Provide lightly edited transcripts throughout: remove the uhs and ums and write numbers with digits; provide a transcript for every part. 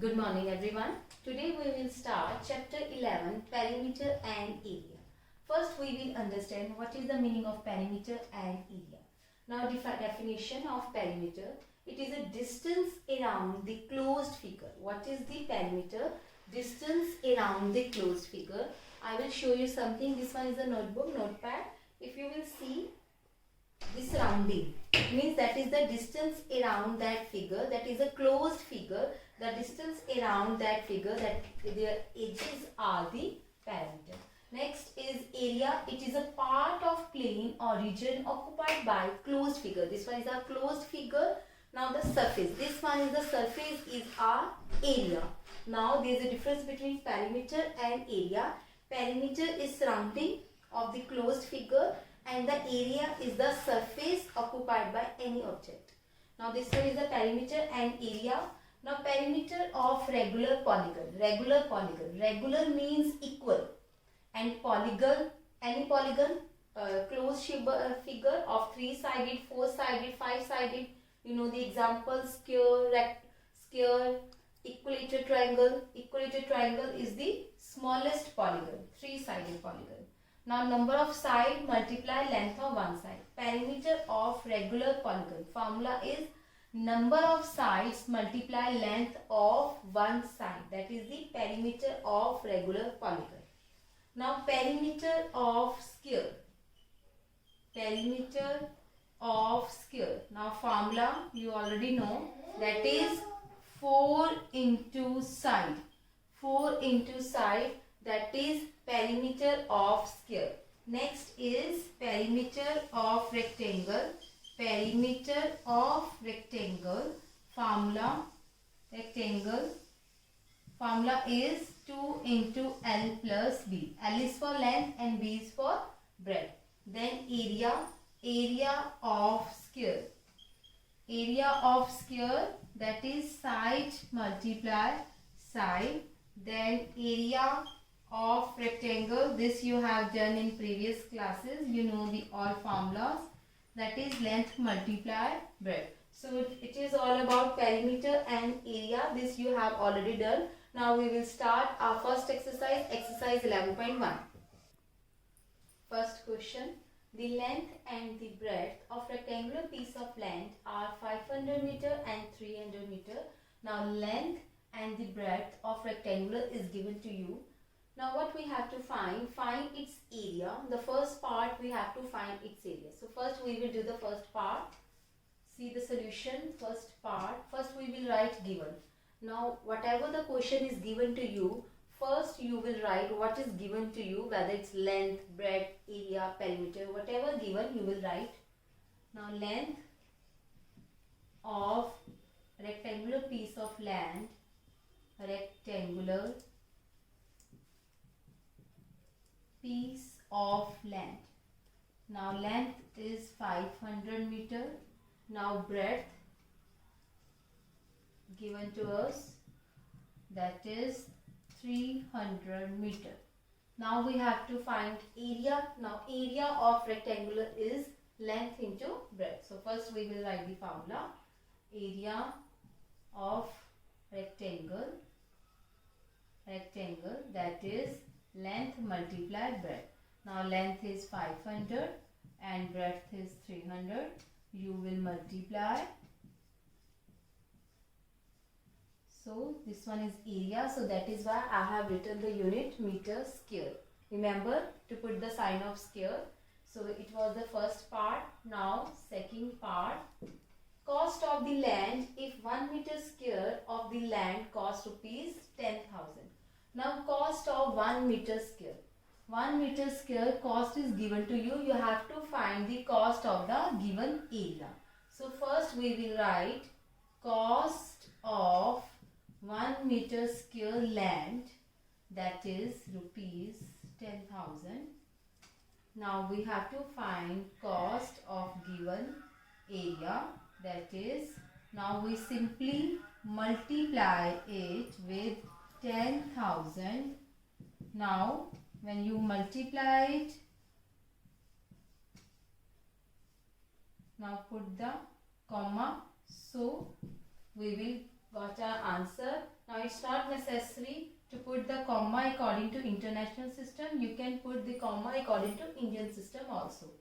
Good morning everyone. Today we will start chapter 11, perimeter and area. First we will understand what is the meaning of perimeter and area. Now definition of perimeter. It is a distance around the closed figure. What is the perimeter? Distance around the closed figure. I will show you something. This one is a notepad. If you will see the surrounding, means that is the distance around that figure, that is a closed figure. The distance around that figure, that their edges are the perimeter. Next is area. It is a part of plane or region occupied by closed figure. This one is a closed figure. Now the surface, this one is the surface, is our area. Now there is a difference between perimeter and area. Perimeter is surrounding of the closed figure and the area is the surface occupied by any object. Now this one is the perimeter and area. Now perimeter of regular polygon. Regular means equal, and polygon, any polygon, closed figure of 3-sided, 4-sided, 5-sided. You know the example: square, equilateral triangle. Equilateral triangle is the smallest polygon, 3-sided polygon. Now number of side multiply length of one side. Perimeter of regular polygon. Formula is number of sides multiply length of one side. That is the perimeter of regular polygon. Now perimeter of sphere. Perimeter of sphere. Now formula you already know, that is 4 into side. 4 into side, that is perimeter of sphere. Next is perimeter of rectangle. Perimeter of rectangle. Formula is 2 into L plus B. L is for length and B is for breadth. Then area of sphere. Area of sphere, that is side multiply side. Then area of rectangle, this you have done in previous classes, you know the all formulas, that is length multiply breadth. So it is all about perimeter and area. This you have already done. Now we will start our first exercise, exercise 11.1. First question: the length and the breadth of rectangular piece of land are 500 meter and 300 meter. Now length and the breadth of rectangular is given to you. Now what we have to find its area. The first part we have to find its area. So first we will do the first part. See the solution. First part, first we will write given. Now whatever the question is given to you, first you will write what is given to you, whether it's length, breadth, area, perimeter, whatever given you will write. Now length of rectangular piece of land, rectangular piece of land. Now length is 500 meter. Now breadth given to us, that is 300 meter. Now we have to find area. Now area of rectangular is length into breadth. So first we will write the formula. Area of rectangle, that is length multiply breadth. Now length is 500 and breadth is 300. You will multiply. So this one is area. So that is why I have written the unit meter square. Remember to put the sign of square. So it was the first part. Now second part. Cost of the land, if 1 meter square of the land cost rupees 10,000. Now cost of 1 meter square. 1 meter square cost is given to you. You have to find the cost of the given area. So first we will write cost of 1 meter square land, that is rupees 10,000. Now we have to find cost of given area, that is, now we simply multiply it with 10,000. Now when you multiply it, now put the comma, so we will got our answer. Now Now it's not necessary to put the comma according to international system. You can put the comma according to Indian system also.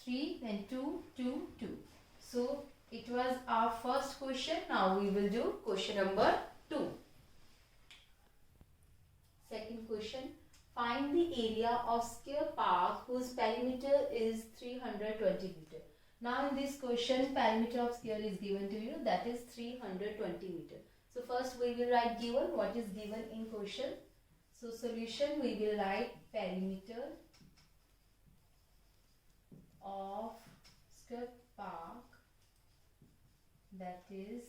3, then 2, 2, 2. So it was our first question. Now we will do question number 2. Second question. Find the area of square park whose perimeter is 320 meter. Now in this question, perimeter of square is given to you, that is 320 meter. So first we will write given, what is given in question. So solution, we will write perimeter of square park, that is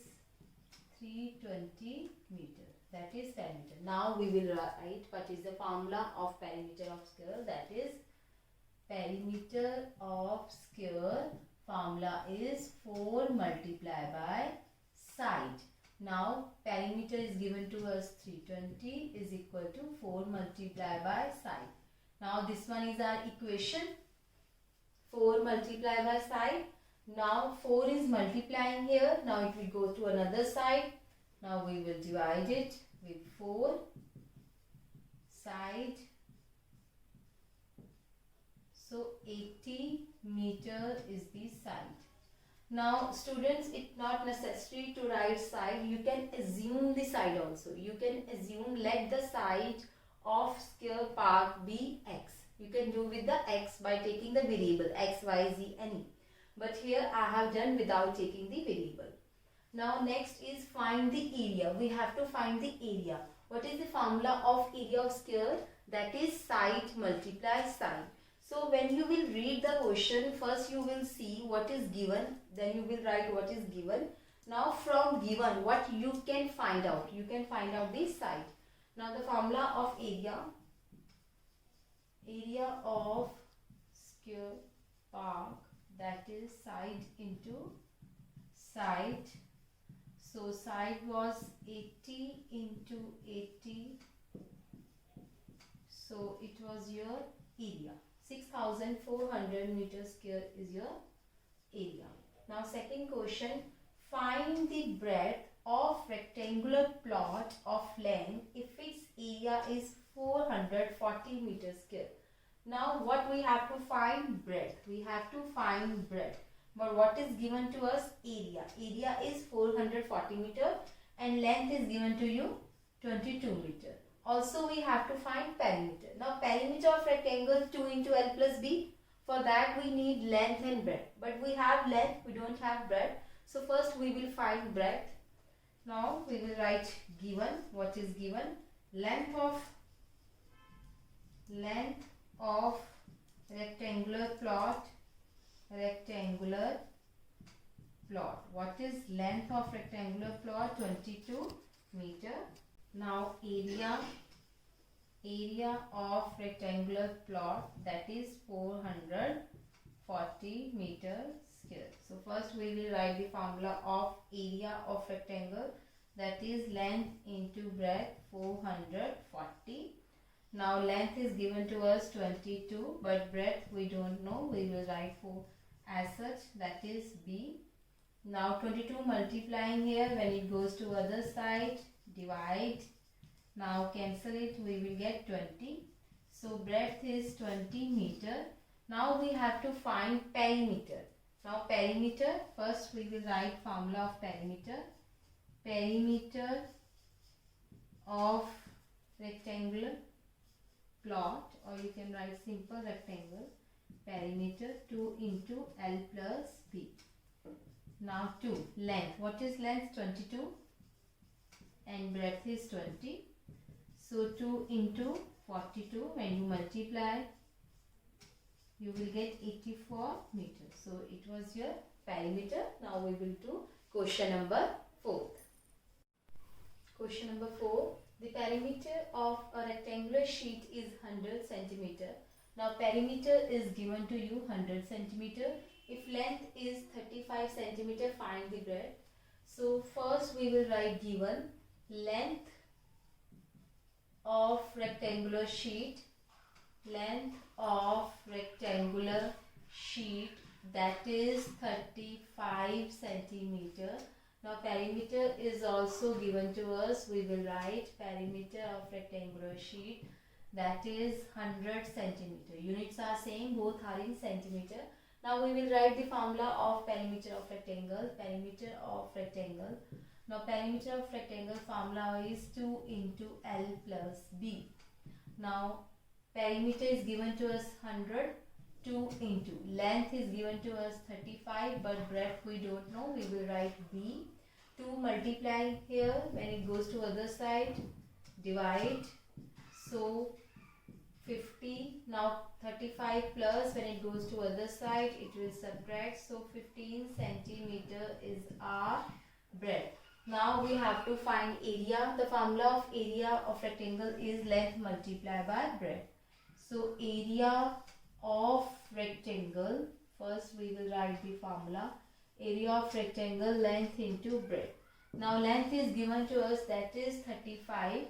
320 meter. That is perimeter. Now we will write what is the formula of perimeter of square. That is perimeter of square formula is 4 multiplied by side. Now perimeter is given to us 320 is equal to 4 multiplied by side. Now this one is our equation. 4 multiplied by side. Now 4 is multiplying here. Now it will go to another side. Now we will divide it with 4 side. So 80 meter is the side. Now students, it's not necessary to write side. You can assume the side also. You can assume, let the side of square park be x. You can do with the x by taking the variable x, y, z, any. But here I have done without taking the variable. Now next is find the area. We have to find the area. What is the formula of area of square? That is side multiply side. So when you will read the question, first you will see what is given, then you will write what is given. Now from given, what you can find out? You can find out the side. Now the formula of area of square park, that is side into side. So side was 80 into 80. So it was your area. 6,400 meters square is your area. Now second question. Find the breadth of rectangular plot of length if its area is 440 meters square. Now what we have to find? Breadth. We have to find breadth. But what is given to us? Area. Area is 440 meter and length is given to you 22 meter. Also we have to find perimeter. Now perimeter of rectangle 2 into L plus B. For that we need length and breadth. But we have length, we don't have breadth. So first we will find breadth. Now we will write given. What is given? Length of rectangular plot. What is length of rectangular plot? 22 meter. Now area of rectangular plot, that is 440 meter square. So first we will write the formula of area of rectangle, that is length into breadth 440. Now length is given to us 22, but breadth we don't know. We will write 4 as such, that is B. Now 22 multiplying here, when it goes to other side, divide. Now cancel it, we will get 20. So breadth is 20 meter. Now we have to find perimeter. Now perimeter, first we will write formula of perimeter. Perimeter of rectangular plot, or you can write simple rectangle. Perimeter 2 into L plus B. Now 2. Length. What is length? 22. And breadth is 20. So 2 into 42. When you multiply, you will get 84 meters. So it was your perimeter. Now we will do question number 4. Question number 4. The perimeter of a rectangular sheet is 100 centimeter. Now perimeter is given to you 100 centimeter. If length is 35 centimeter, find the breadth. So first we will write given length of rectangular sheet. Length of rectangular sheet, that is 35 centimeter. Now perimeter is also given to us. We will write perimeter of rectangular sheet, that is 100 centimeter. Units are same, both are in centimeter. Now we will write the formula of perimeter of rectangle. Perimeter of rectangle. Now perimeter of rectangle formula is 2 into L plus B. Now perimeter is given to us 100, 2 into length is given to us 35, but breadth we don't know. We will write B. 2 multiply here, when it goes to other side, divide. So 50. Now 35 plus, when it goes to other side, it will subtract. So 15 centimeter is our breadth. Now we have to find area. The formula of area of rectangle is length multiplied by breadth. So area of rectangle, first we will write the formula. Area of rectangle, length into breadth. Now length is given to us, that is 35,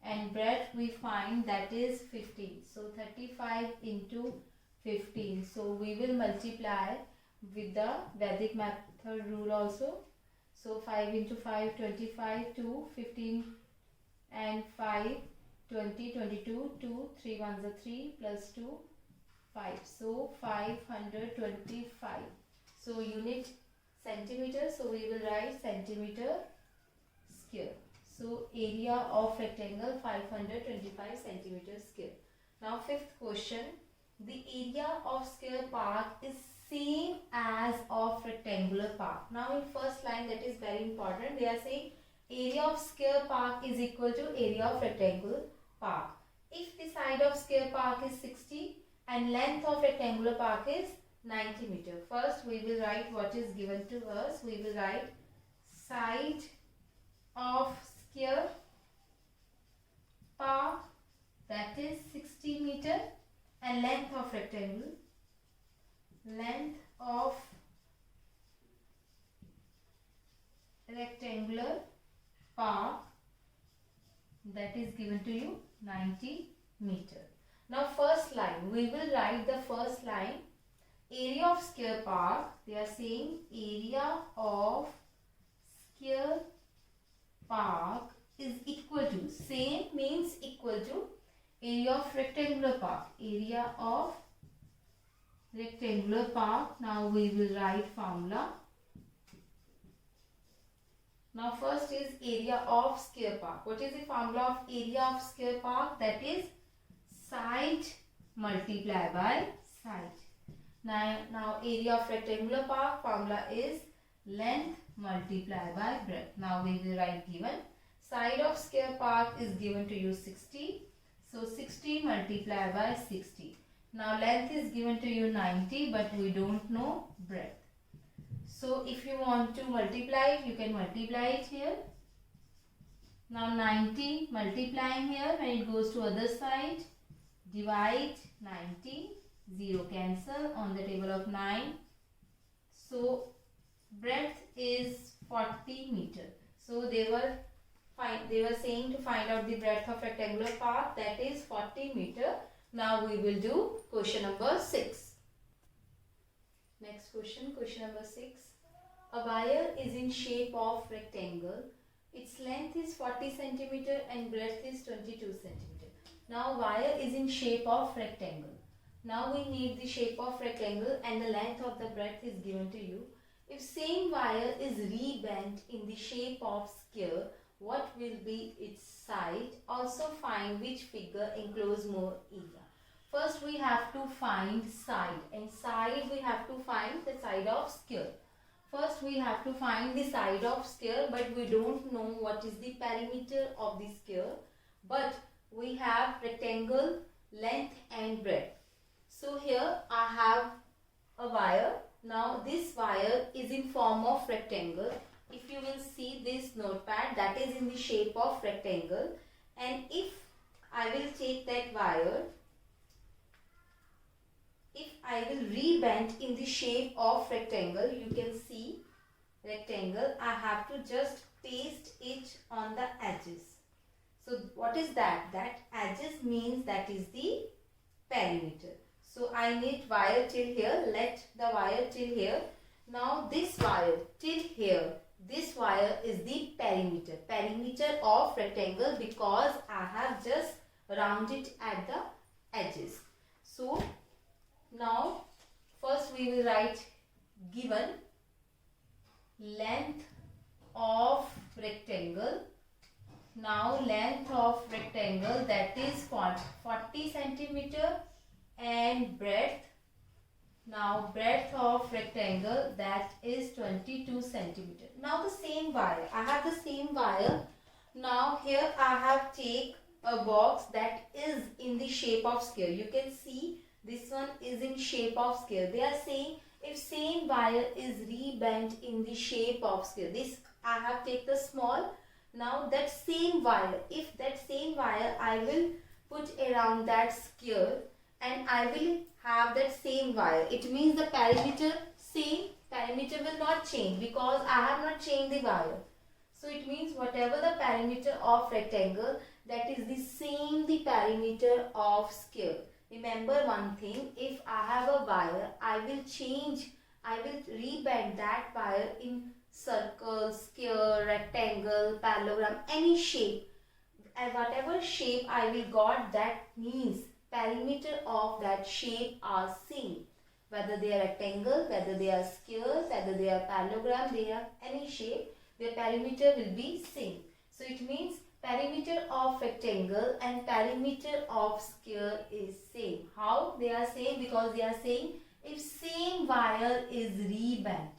and breadth we find, that is 15. So 35 into 15. So we will multiply with the Vedic method rule also. So 5 into 5, 25, 2, 15 and 5, 20, 22, 2, 3 ones are 3 plus 2, 5. So 525. So unit centimeter. So we will write centimeter square. So area of rectangle 525 centimeter square. Now fifth question. The area of square park is same as of rectangular park. Now in first line, that is very important. They are saying area of square park is equal to area of rectangular park. If the side of square park is 60 and length of rectangular park is 90 meter. First we will write what is given to us. We will write side of square park, that is 60 meter, and length of rectangle, length of rectangular park, that is given to you 90 meter. Now first line, we will write the first line. Area of square park, they are saying area of square park is equal to, same means equal to, area of rectangular park. Area of rectangular park. Now we will write formula. Now first is area of square park. What is the formula of area of square park? That is side multiplied by side. Now area of rectangular park formula is length multiplied by breadth. Now we will write given. Side of square park is given to you 60. So 60 multiplied by 60. Now length is given to you 90, but we don't know breadth. So if you want to multiply it, you can multiply it here. Now 90 multiplying here, when it goes to other side, divide 90, 0 cancel on the table of 9. So breadth is 40 meter. So they were saying to find out the breadth of rectangular park, that is 40 meter. Now we will do question number 6. Next question, question number 6. A wire is in shape of rectangle. Its length is 40 centimeter and breadth is 22 centimeter. Now wire is in shape of rectangle. Now we need the shape of rectangle and the length of the breadth is given to you. If same wire is rebent in the shape of square, what will be its side? Also find which figure enclose more area. First we have to find side, and side we have to find the side of square. First we have to find the side of square, but we don't know what is the perimeter of the square. But we have rectangle, length and breadth. So here I have a wire. Now this wire is in form of rectangle. If you will see this notepad, that is in the shape of rectangle, and if I will take that wire, if I will rebend in the shape of rectangle, you can see rectangle, I have to just paste it on the edges. So what is that? That edges means that is the perimeter. So I need wire till here. Let the wire till here. Now this wire till here. this wire is the perimeter of rectangle, because I have just rounded at the edges. So now first we will write given length of rectangle. Now length of rectangle, that is 40 centimeter, and breadth, now breadth of rectangle, that is 22 centimeter. Now the same wire, I have the same wire. Now here I have take a box that is in the shape of square. You can see this one is in shape of square. They are saying if same wire is rebent in the shape of square. This I have take the small. Now that same wire, if that same wire I will put around that square, and I will have that same wire, it means the perimeter same, perimeter will not change because I have not changed the wire. So it means whatever the perimeter of rectangle, that is the same the perimeter of square. Remember one thing, if I have a wire, I will rebend that wire in circle, square, rectangle, parallelogram, any shape. And whatever shape I will got, that means perimeter of that shape are same. Whether they are rectangle, whether they are square, whether they are parallelogram, they are any shape, their perimeter will be same. So it means perimeter of rectangle and perimeter of square is same. How they are same? Because they are saying if same wire is rebent.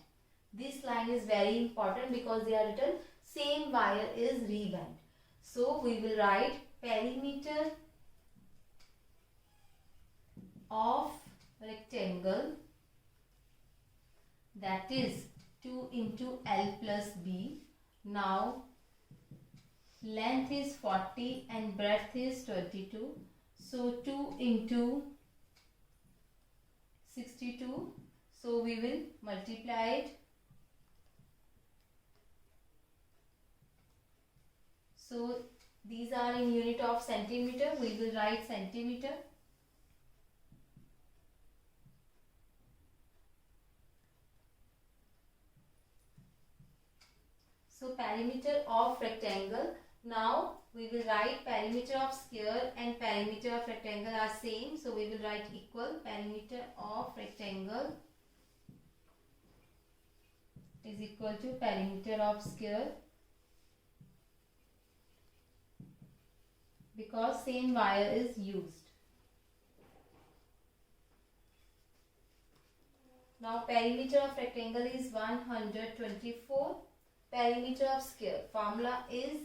This line is very important because they are written same wire is rebent. So we will write perimeter of rectangle, that is 2 into L plus B. Now length is 40 and breadth is 22. So 2 into 62. So we will multiply it. So these are in unit of centimeter. We will write centimeter. So perimeter of rectangle. Now we will write perimeter of square and perimeter of rectangle are same. So we will write equal. Perimeter of rectangle is equal to perimeter of square, because same wire is used. Now perimeter of rectangle is 124. Perimeter of square, formula is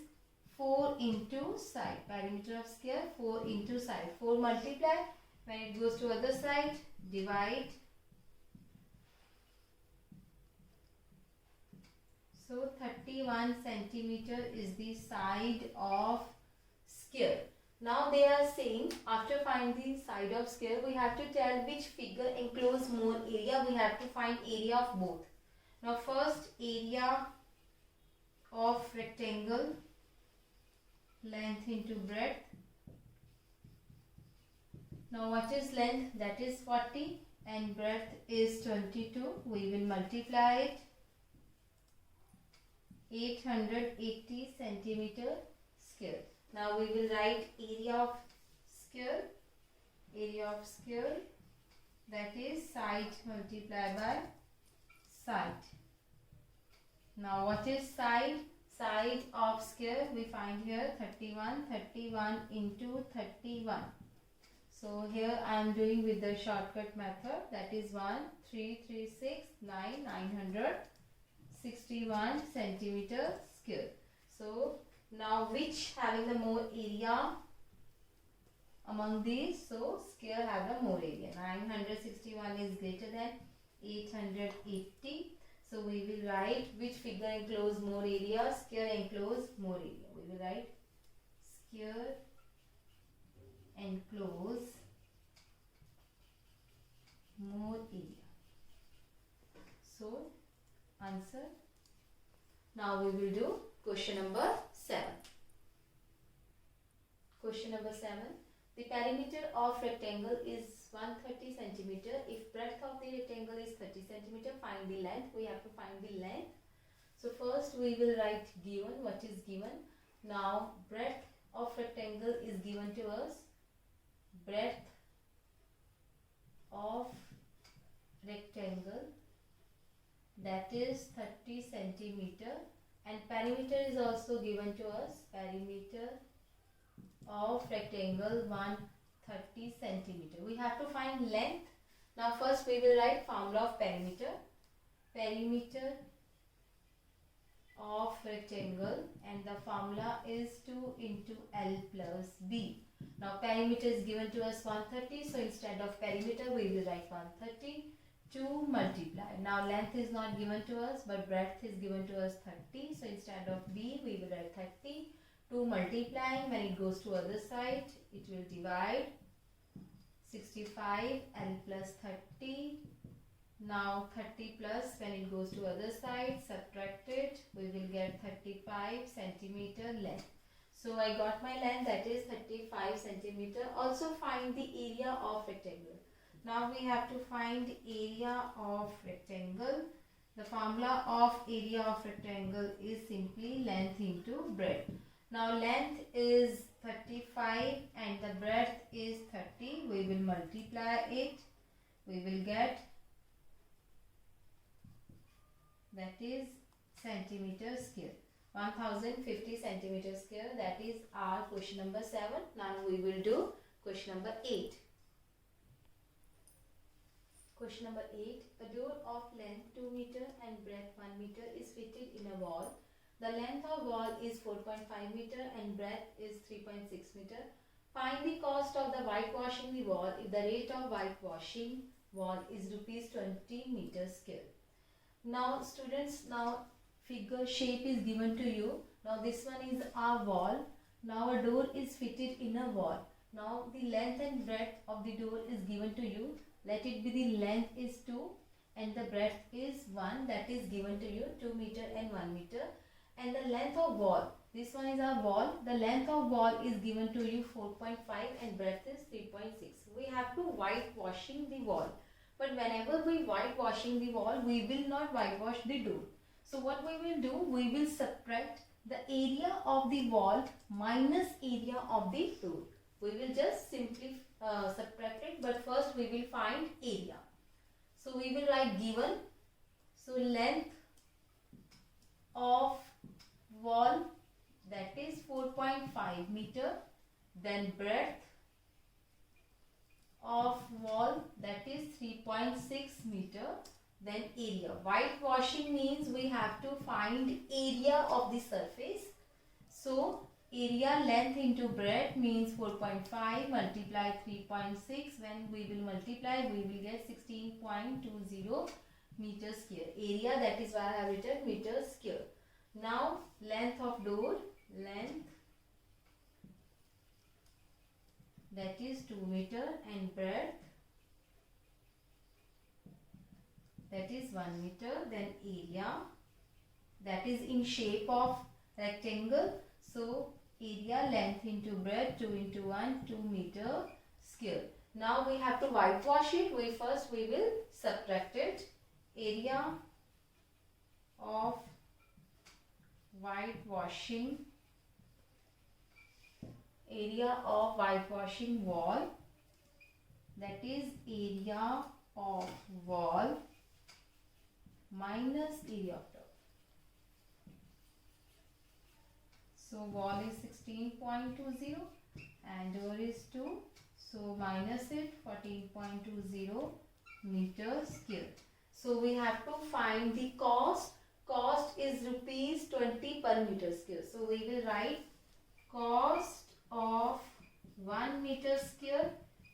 4 into side. Perimeter of square 4 into side. 4 multiply, when it goes to other side, divide. So 31 centimeter is the side of square. Now they are saying after finding the side of square, we have to tell which figure enclose more area. We have to find area of both. Now first, area of rectangle, length into breadth. Now what is length? That is 40 and breadth is 22. We will multiply it. 880 centimeter square. Now we will write area of square. Area of square, that is side multiplied by side. Now what is side? Side of square we find here 31. 31 into 31. So here I am doing with the shortcut method, that is 1336 961 centimeter square. So now which having the more area among these? So square have the more area. 961 is greater than 880. So we will write which figure enclose more area. Square enclose more area. We will write square enclose more area. So answer. Now we will do question number 7. Question number 7. The perimeter of rectangle is 130 centimeter. If breadth of the rectangle is 30 centimeter, find the length. We have to find the length. So first we will write given, what is given. Now breadth of rectangle is given to us. Breadth of rectangle, that is 30 centimeter, and perimeter is also given to us. Perimeter of rectangle 130 centimeter. We have to find length. Now first we will write formula of perimeter. Perimeter of rectangle, and the formula is 2 into L plus B. Now perimeter is given to us 130, so instead of perimeter we will write 130 to multiply. Now length is not given to us, but breadth is given to us 30, so instead of B we will write 30 to multiplying. When it goes to other side, it will divide. 65 L plus 30. Now 30 plus, when it goes to other side, subtract it, we will get 35 centimeter length. So I got my length, that is 35 centimeter. Also find the area of rectangle. Now we have to find area of rectangle. The formula of area of rectangle is simply length into breadth. Now length is 35 and the breadth is 30. We will multiply it. We will get, that is centimeter square. 1050 centimeter square. That is our question number 7. Now we will do question number 8. Question number 8. A door of length 2 meter and breadth 1 meter is fitted in a wall. The length of wall is 4.5 meter and breadth is 3.6 meter. Find the cost of the whitewashing the wall if the rate of whitewashing wall is rupees 20 meter square. Now students, now figure shape is given to you. Now this one is our wall. Now a door is fitted in a wall. Now the length and breadth of the door is given to you. Let it be the length is 2 and the breadth is 1, that is given to you, 2 meter and 1 meter. And the length of wall, this one is our wall. The length of wall is given to you 4.5 and breadth is 3.6. We have to whitewashing the wall. But whenever we whitewashing the wall, we will not whitewash the door. So what we will do, we will subtract the area of the wall minus area of the door. We will just simply subtract it, but first we will find area. So we will write given. So length of wall, that is 4.5 meter, then breadth of wall, that is 3.6 meter, then area. Whitewashing means we have to find area of the surface. So area length into breadth means 4.5 multiply 3.6. When we will multiply, we will get 16.20 meter square. Area, that is why I have written meter square. Now length of door, length, that is 2 meter and breadth, that is 1 meter, then area, that is in shape of rectangle. So area length into breadth 2 into 1, 2 meter square. Now we have to whitewash it. We will subtract it. Area of whitewashing, area of whitewashing wall, that is area of wall minus area of top. So wall is 16.20 and door is 2. So minus it, 14.20 meter square. So we have to find the cost. Cost is rupees 20 per meter square. So we will write cost of 1 meter square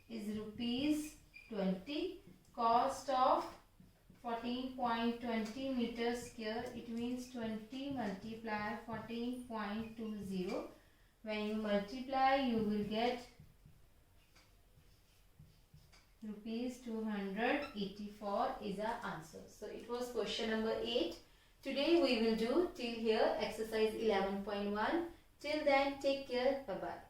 is rupees 20. Cost of 14.20 meter square, it means 20 multiply 14.20. When you multiply, you will get rupees 284 is our answer. So it was question number 8. Today we will do till here exercise 11.1. Till then, take care. Bye bye.